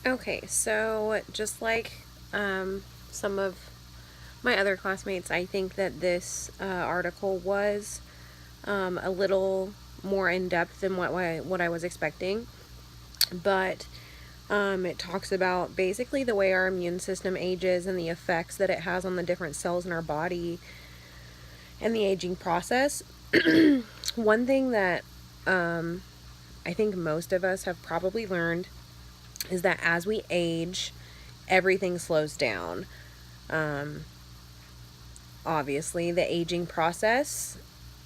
Okay, so just like some of my other classmates, I think that this article was a little more in depth than what I was expecting. But it talks about basically the way our immune system ages and the effects that it has on the different cells in our body and the aging process. One thing that I think most of us have probably learned is that as we age, everything slows down. Um, Obviously, the aging process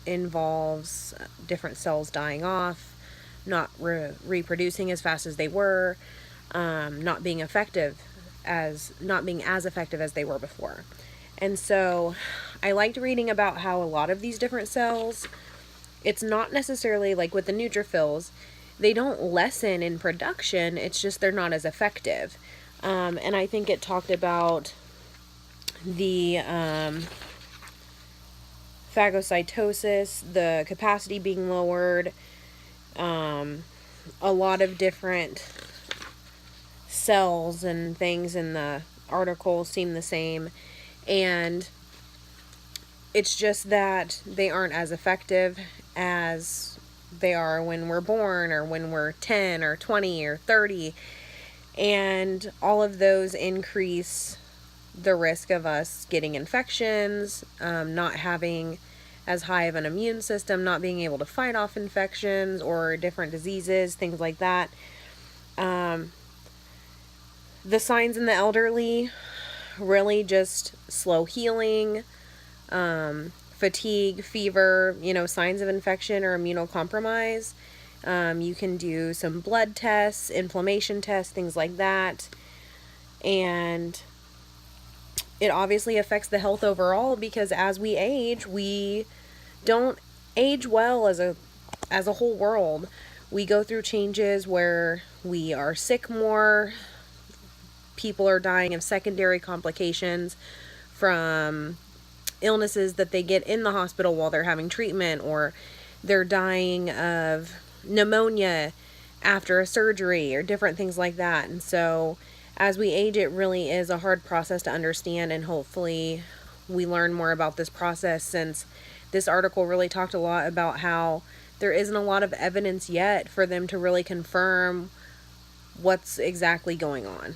involves different cells dying off, not reproducing as fast as they were, not being as effective as they were before. And so I liked reading about how a lot of these different cells, it's not necessarily like with the neutrophils, they don't lessen in production, it's just they're not as effective. And I think it talked about the phagocytosis, the capacity being lowered, a lot of different cells and things in the article seem the same. And it's just that they aren't as effective as they are when we're born or when we're 10 or 20 or 30. And all of those increase the risk of us getting infections, not having as high of an immune system, not being able to fight off infections or different diseases, things like that. The signs in the elderly really just slow healing, fatigue, fever, signs of infection or immunocompromise. You can do some blood tests, inflammation tests, things like that. And it obviously affects the health overall because as we age, we don't age well as a whole world. We go through changes where we are sick more. People are dying of secondary complications from illnesses that they get in the hospital while they're having treatment, or they're dying of pneumonia after a surgery or different things like that. And so as we age, it really is a hard process to understand, and hopefully we learn more about this process, since this article really talked a lot about how there isn't a lot of evidence yet for them to really confirm what's exactly going on.